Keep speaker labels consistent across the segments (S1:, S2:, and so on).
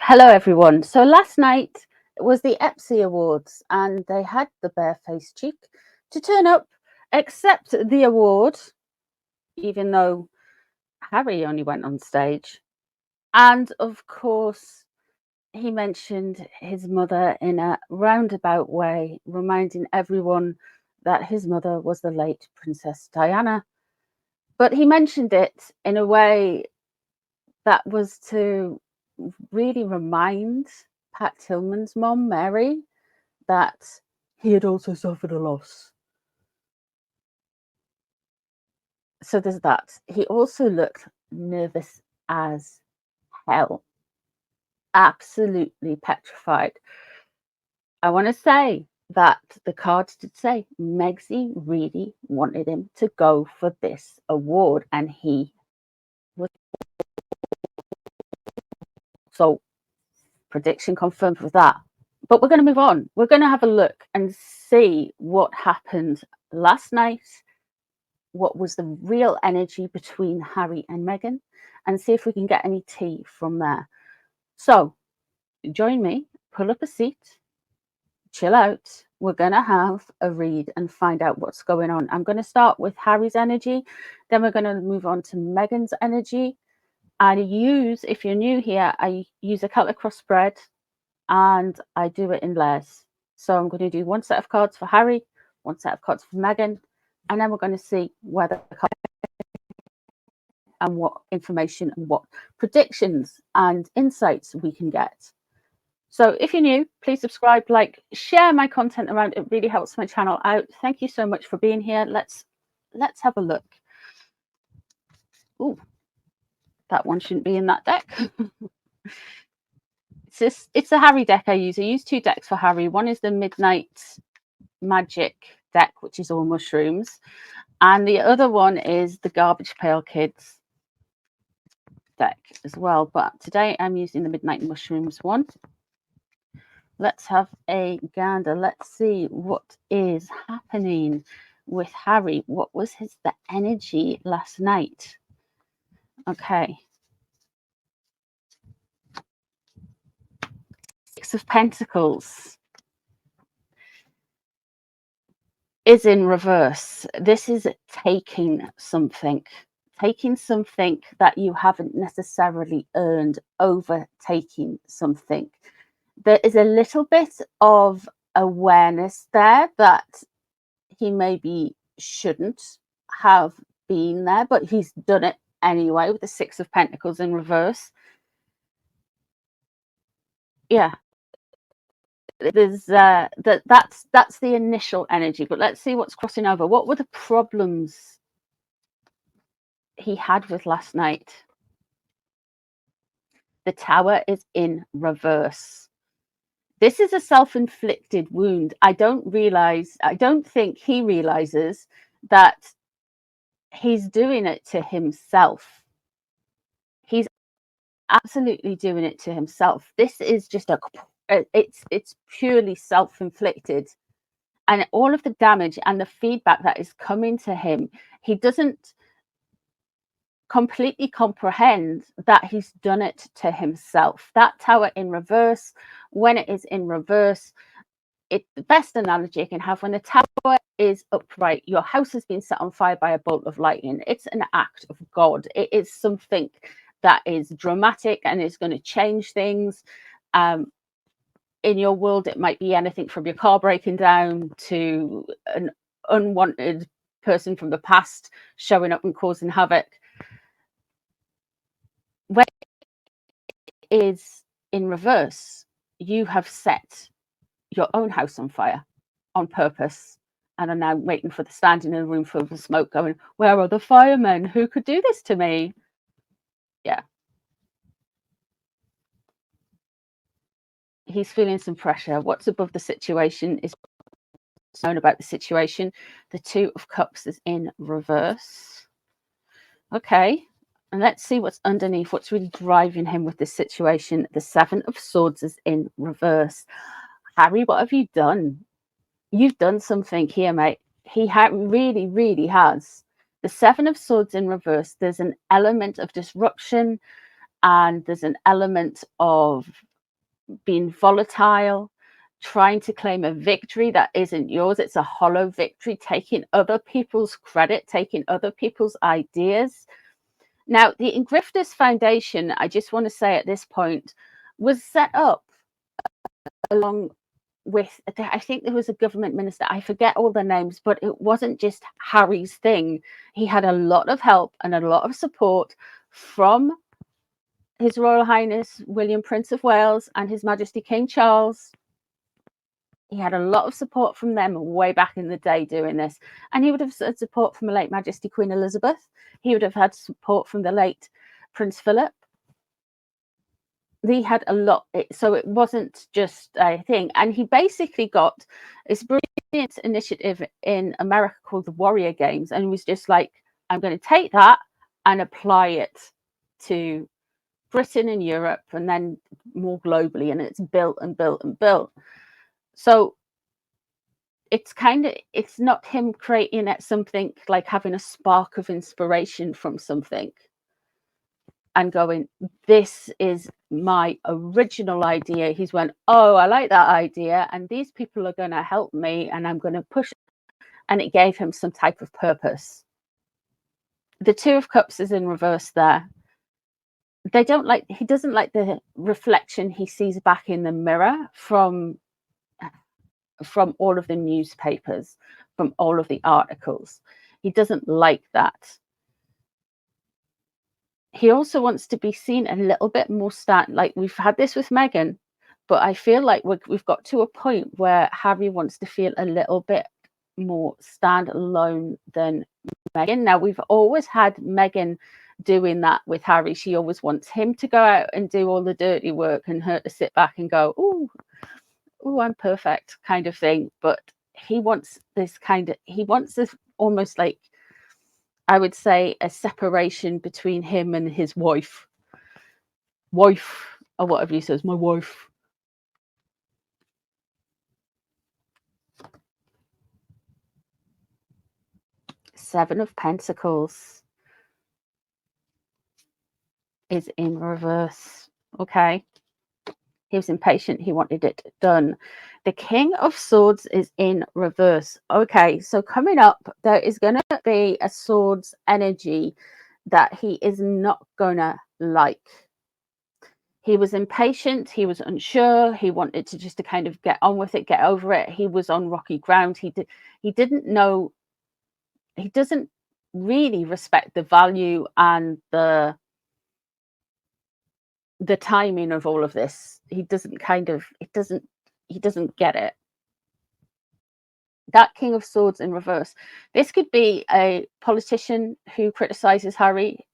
S1: Hello, everyone. So last night was the Espy Awards, and they had the barefaced cheek to turn up, accept the award, even though Harry only went on stage. And of course, he mentioned his mother in a roundabout way, reminding everyone that his mother was the late Princess Diana. But he mentioned it in a way that was to really remind Pat Tillman's mom, Mary, that he had also suffered a loss. So there's that. He also looked nervous as hell, absolutely petrified. I want to say that the cards did say Megsy really wanted him to go for this award, and he was. So prediction confirmed with that. But we're going to move on. We're going to have a look and see what happened last night, what was the real energy between Harry and Meghan, and see if we can get any tea from there. So join me, pull up a seat, chill out. We're going to have a read and find out what's going on. I'm going to start with Harry's energy, then we're going to move on to Meghan's energy. I use, if you're new here, I use a Celtic cross spread and I do it in layers. So I'm going to do one set of cards for Harry, one set of cards for Meghan, and then we're going to see whether the card and what information and what predictions and insights we can get. So if you're new, please subscribe, like, share my content around. It really helps my channel out. Thank you so much for being here. Let's have a look. Ooh, that one shouldn't be in that deck. It's a Harry deck I use. I use two decks for Harry. One is the Midnight Magic deck, which is all mushrooms, and the other one is the Garbage Pail Kids deck as well. But today I'm using the Midnight Mushrooms one. Let's have a gander. Let's see what is happening with Harry. What was the energy last night? Okay. Six of Pentacles is in reverse. This is taking something that you haven't necessarily earned, overtaking something. There is a little bit of awareness there that he maybe shouldn't have been there, but he's done it anyway with the Six of Pentacles in reverse. Yeah, there's that's the initial energy, but let's see what's crossing over. What were the problems he had with last night? The Tower is in reverse. This is a self-inflicted wound. I don't think he realizes that he's doing it to himself. He's absolutely doing it to himself. This is just it's purely self-inflicted, and all of the damage and the feedback that is coming to him, he doesn't completely comprehend that he's done it to himself. That Tower in reverse, when it is in reverse, it's the best analogy I can have. When the tower is upright, your house has been set on fire by a bolt of lightning. It's an act of God. It is something that is dramatic and is going to change things. In your world, it might be anything from your car breaking down to an unwanted person from the past showing up and causing havoc. When it is in reverse, you have set your own house on fire on purpose and are now waiting for the standing in a room full of smoke going, where are the firemen? Who could do this to me? Yeah. He's feeling some pressure. What's above the situation is known about the situation. The Two of Cups is in reverse. Okay. And let's see what's underneath, what's really driving him with this situation. The Seven of Swords is in reverse. Harry, what have you done? You've done something here, mate. He really, really has. The Seven of Swords in reverse, there's an element of disruption and there's an element of being volatile, trying to claim a victory that isn't yours. It's a hollow victory, taking other people's credit, taking other people's ideas. Now, the Ingrifters Foundation, I just want to say at this point, was set up along with, I think there was a government minister, I forget all the names, but it wasn't just Harry's thing. He had a lot of help and a lot of support from His Royal Highness William, Prince of Wales, and His Majesty King Charles. He had a lot of support from them way back in the day doing this. And he would have had support from the late Majesty Queen Elizabeth. He would have had support from the late Prince Philip. He had a lot, so it wasn't just a thing. And he basically got this brilliant initiative in America called the Warrior Games, and he was just like, I'm going to take that and apply it to Britain and Europe, and then more globally, and it's built and built and built. So it's not him creating something, like having a spark of inspiration from something and going, this is my original idea. He's went, oh, I like that idea, and these people are going to help me, and I'm going to push it. And it gave him some type of purpose. The Two of Cups is in reverse there. He doesn't like the reflection he sees back in the mirror from all of the newspapers, from all of the articles. He doesn't like that. He also wants to be seen a little bit more like we've had this with Meghan, but I feel like we've got to a point where Harry wants to feel a little bit more standalone than Meghan. Now, we've always had Meghan doing that with Harry. She always wants him to go out and do all the dirty work and her to sit back and go, oh, I'm perfect kind of thing. But he wants this almost like, I would say, a separation between him and his wife, or whatever he says, my wife. Seven of Pentacles is in reverse. Okay. He was impatient. He wanted it done. The King of Swords is in reverse. Okay, so coming up, there is going to be a swords energy that he is not going to like. He was impatient. He was unsure. He wanted to kind of get on with it, get over it. He was on rocky ground. He didn't know. He doesn't really respect the value and the timing of all of this. He doesn't get it. That King of Swords in reverse. This could be a politician who criticizes Harry,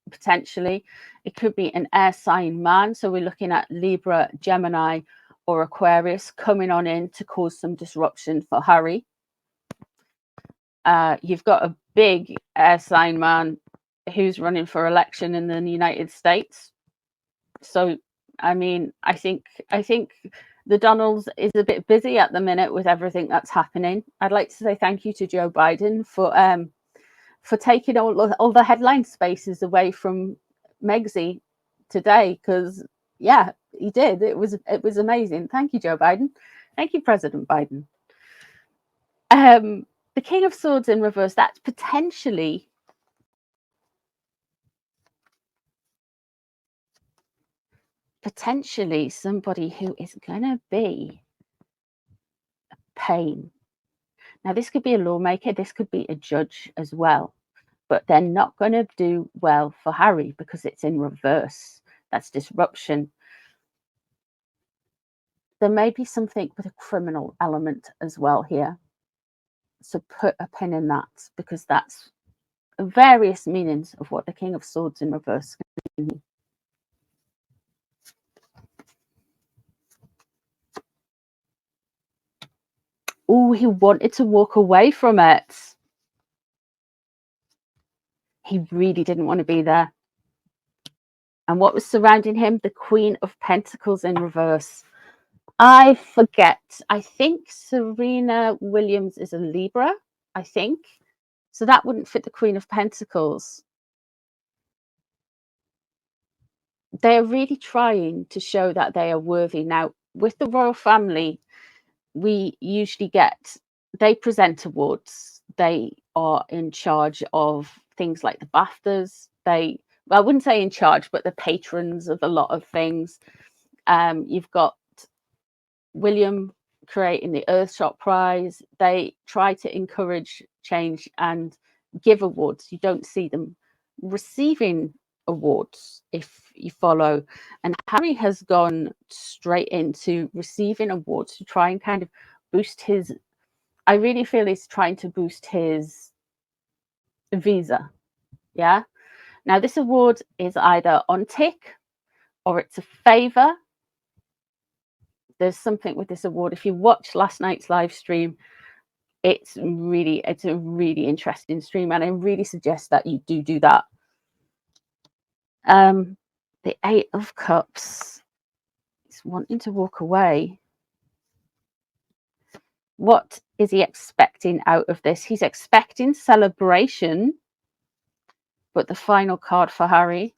S1: potentially. It could be an air sign man. So we're looking at Libra, Gemini, or Aquarius coming on in to cause some disruption for Harry. You've got a big air sign man who's running for election in the United States. So, I mean, I think the Donalds is a bit busy at the minute with everything that's happening. I'd like to say thank you to Joe Biden for taking all the headline spaces away from Megxy today, because yeah, he did. It was amazing. Thank you, Joe Biden. Thank you, President Biden. The King of Swords in reverse. That's potentially somebody who is going to be a pain. Now, this could be a lawmaker, this could be a judge as well, but they're not going to do well for Harry because it's in reverse. That's disruption. There may be something with a criminal element as well here. So put a pin in that, because that's various meanings of what the King of Swords in reverse can mean. Oh, he wanted to walk away from it. He really didn't want to be there. And what was surrounding him? The Queen of Pentacles in reverse. I forget. I think Serena Williams is a Libra, I think. So that wouldn't fit the Queen of Pentacles. they're really trying to show that they are worthy. Now, with the royal family, we usually they present awards. They are in charge of things like the BAFTAs. Well, I wouldn't say in charge, but the patrons of a lot of things. You've got William creating the Earthshot Prize. They try to encourage change and give awards. You don't see them receiving awards, if you follow. And Harry has gone straight into receiving awards to try and kind of boost his, I really feel he's trying to boost his visa. Yeah. Now, this award is either on tick or it's a favor. There's something with this award. If you watch last night's live stream, it's a really interesting stream, and I really suggest that you do that. The 8 of Cups is wanting to walk away. What is he expecting out of this? He's expecting celebration, but the final card for Harry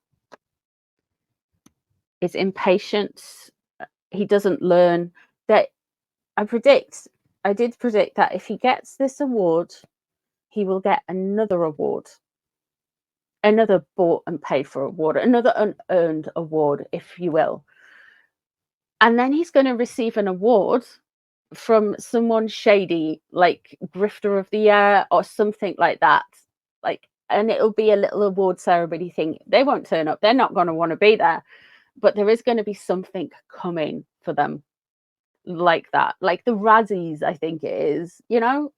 S1: is impatience. He doesn't learn. That I did predict that if he gets this award, he will get another award, another bought and paid for award, another unearned award, if you will. And then he's going to receive an award from someone shady, like Grifter of the Year or something like that. And it'll be a little award ceremony thing. They won't turn up. They're not going to want to be there. But there is going to be something coming for them like that. Like the Razzies, I think it is.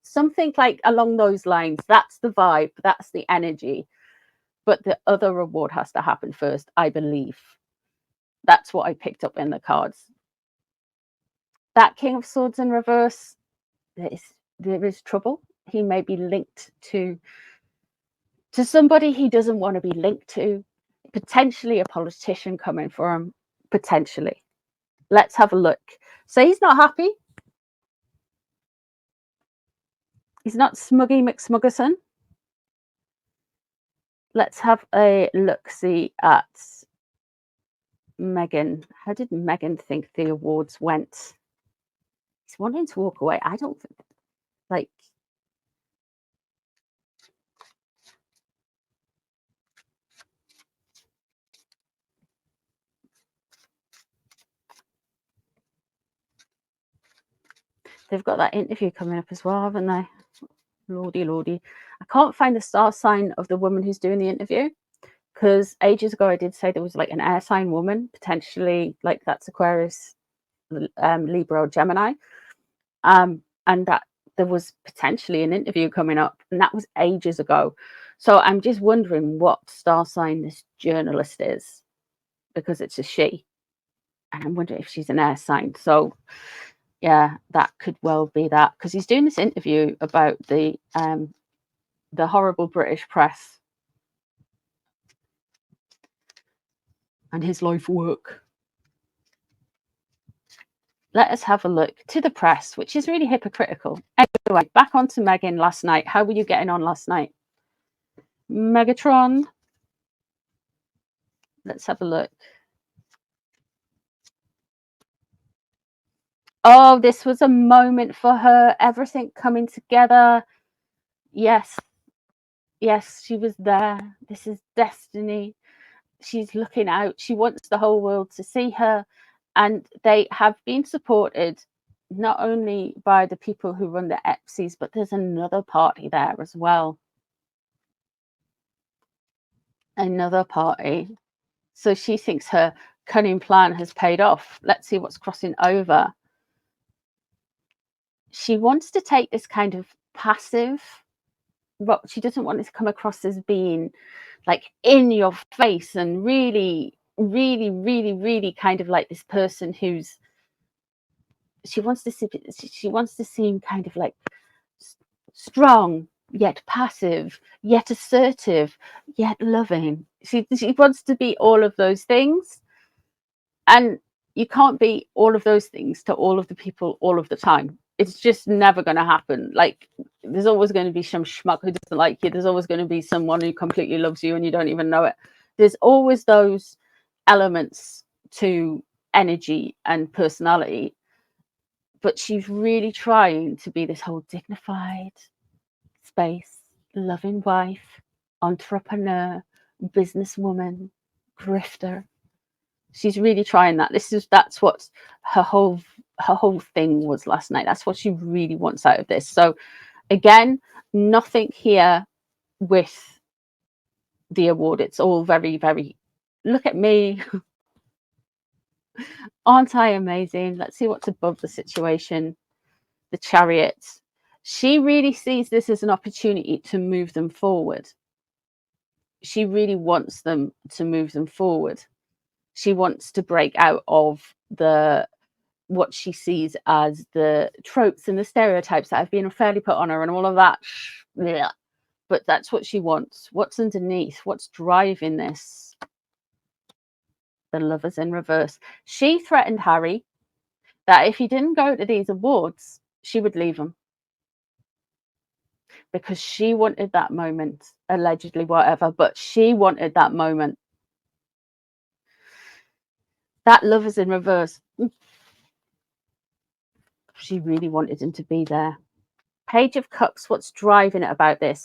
S1: Something like along those lines. That's the vibe. That's the energy. But the other award has to happen first, I believe. That's what I picked up in the cards. That King of Swords in reverse, there is trouble. He may be linked to somebody he doesn't want to be linked to. Potentially a politician coming for him. Potentially. Let's have a look. So he's not happy. He's not Smuggy McSmuggerson. Let's have a look-see at Meghan. How did Meghan think the awards went? He's wanting to walk away. I don't think, they've got that interview coming up as well, haven't they? Lordy. I can't find the star sign of the woman who's doing the interview, because ages ago I did say there was like an air sign woman, potentially like that's Aquarius, Libra or Gemini, and that there was potentially an interview coming up, and that was ages ago. So I'm just wondering what star sign this journalist is, because it's a she, and I'm wondering if she's an air sign. So yeah, that could well be that, because he's doing this interview about the horrible British press and his life work. Let us have a look to the press, which is really hypocritical. Anyway, back on to Meghan last night. How were you getting on last night? Megatron. Let's have a look. Oh, this was a moment for her. Everything coming together. Yes, she was there. This is destiny. She's looking out. She wants the whole world to see her. And they have been supported not only by the people who run the Espys, but there's another party there as well. Another party. So she thinks her cunning plan has paid off. Let's see what's crossing over. She wants to take this kind of passive, but she doesn't want it to come across as being like in your face and really kind of like this person who's, she wants to seem kind of like strong yet passive yet assertive yet loving. She wants to be all of those things, and you can't be all of those things to all of the people all of the time. It's just never going to happen. Like, there's always going to be some schmuck who doesn't like you. There's always going to be someone who completely loves you and you don't even know it. There's always those elements to energy and personality, but she's really trying to be this whole dignified space, loving wife, entrepreneur, businesswoman, grifter. She's really trying that. That's what her whole thing was last night. That's what she really wants out of this. So again, nothing here with the award. It's all very, very, look at me. Aren't I amazing? Let's see what's above the situation. The Chariot. She really sees this as an opportunity to move them forward. She really wants them to move them forward. She wants to break out of what she sees as the tropes and the stereotypes that have been unfairly put on her and all of that. Yeah. But that's what she wants. What's underneath? What's driving this? The Lovers in reverse. She threatened Harry that if he didn't go to these awards, she would leave him. Because she wanted that moment, allegedly, whatever, but she wanted that moment. That Lovers in reverse. She really wanted him to be there. Page of Cups, what's driving it about this?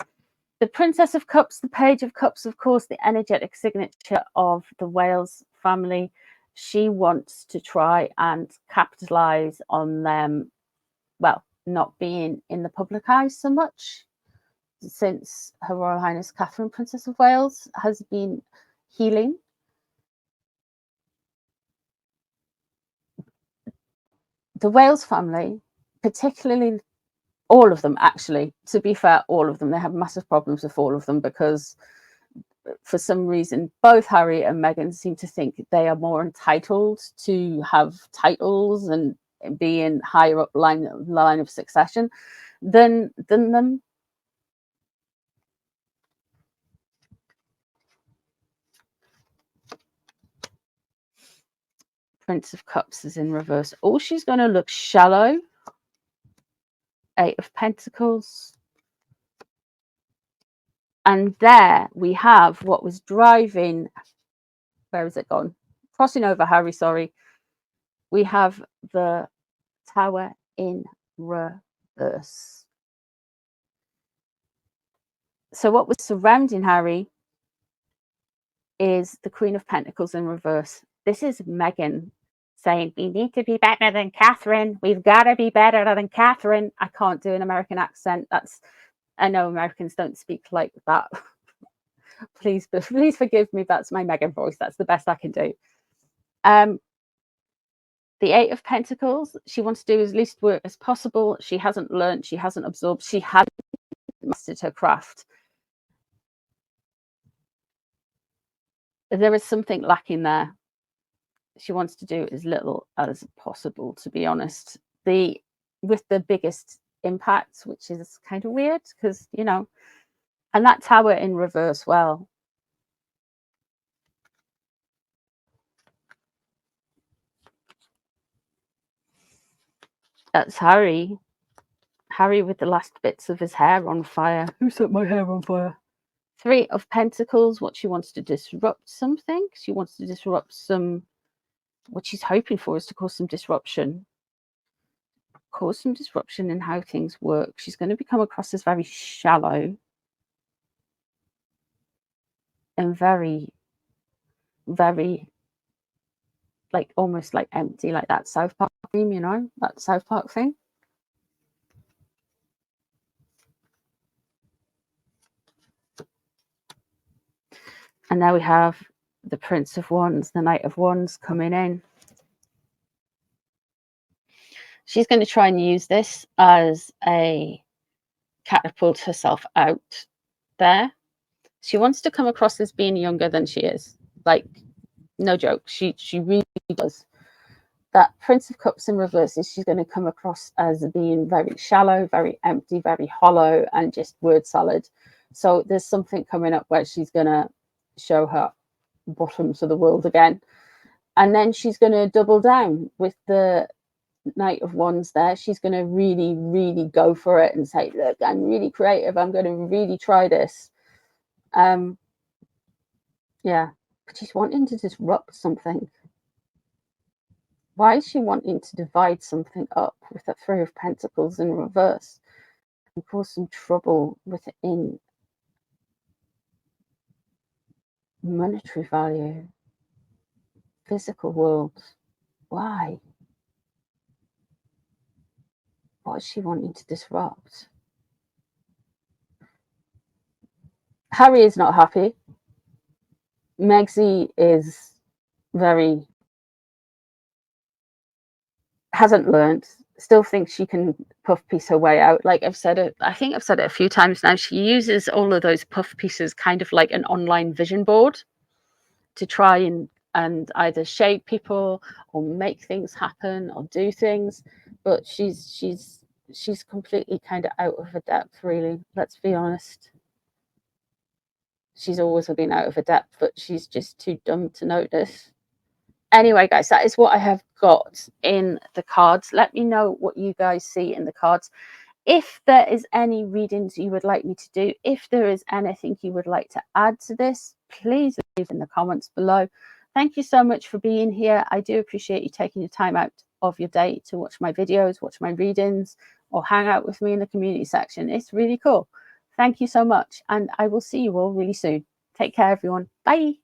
S1: The Princess of Cups, the Page of Cups, of course, the energetic signature of the Wales family. She wants to try and capitalize on them, well, not being in the public eye so much, since Her Royal Highness Catherine, Princess of Wales, has been healing. The Wales family, particularly all of them, actually, to be fair, all of them, they have massive problems with all of them, because for some reason, both Harry and Meghan seem to think they are more entitled to have titles and be in higher up line of succession than them. Prince of Cups is in reverse. Oh, she's going to look shallow. Eight of Pentacles. And there we have what was driving, where is it gone? Crossing over Harry, sorry. We have the Tower in reverse. So what was surrounding Harry is the Queen of Pentacles in reverse. This is Meghan saying, we need to be better than Catherine. We've got to be better than Catherine. I can't do an American accent. I know Americans don't speak like that. Please forgive me. That's my Meghan voice. That's the best I can do. The Eight of Pentacles, she wants to do as least work as possible. She hasn't learned, she hasn't absorbed, she hasn't mastered her craft. There is something lacking there. She wants to do as little as possible, to be honest. With the biggest impact, which is kind of weird, because, you know, and that Tower in reverse, well, that's Harry with the last bits of his hair on fire. Who set my hair on fire? Three of Pentacles, what she wants to disrupt something. She wants to disrupt what she's hoping for is to cause some disruption. Cause some disruption in how things work. She's going to become across as very shallow and very, very, like, almost like empty, like that South Park theme, you know, that South Park thing. And now we have the Prince of Wands, the Knight of Wands coming in. She's going to try and use this as a catapult herself out there. She wants to come across as being younger than she is. Like, no joke. She really does. That Prince of Cups in reverse is she's going to come across as being very shallow, very empty, very hollow, and just word salad. So there's something coming up where she's going to show her bottom to the world again. And then she's going to double down with the Knight of Wands there. She's going to really, really go for it and say, look, I'm really creative. I'm going to really try this. Yeah, But she's wanting to disrupt something. Why is she wanting to divide something up with the Three of Pentacles in reverse and cause some trouble within monetary value, physical world? Why? What is she wanting to disrupt? Harry is not happy. Megzy is hasn't learned, still thinks she can puff piece her way out. Like I've said it, I think I've said it a few times now, she uses all of those puff pieces kind of like an online vision board to try and either shade people or make things happen or do things. But she's completely kind of out of her depth, really. Let's be honest. She's always been out of her depth, but she's just too dumb to notice. Anyway, guys, that is what I have got in the cards. Let me know what you guys see in the cards. If there is any readings you would like me to do, if there is anything you would like to add to this, please leave in the comments below. Thank you so much for being here. I do appreciate you taking your time out of your day to watch my videos, watch my readings, or hang out with me in the community section. It's really cool. Thank you so much, and I will see you all really soon. Take care, everyone. Bye.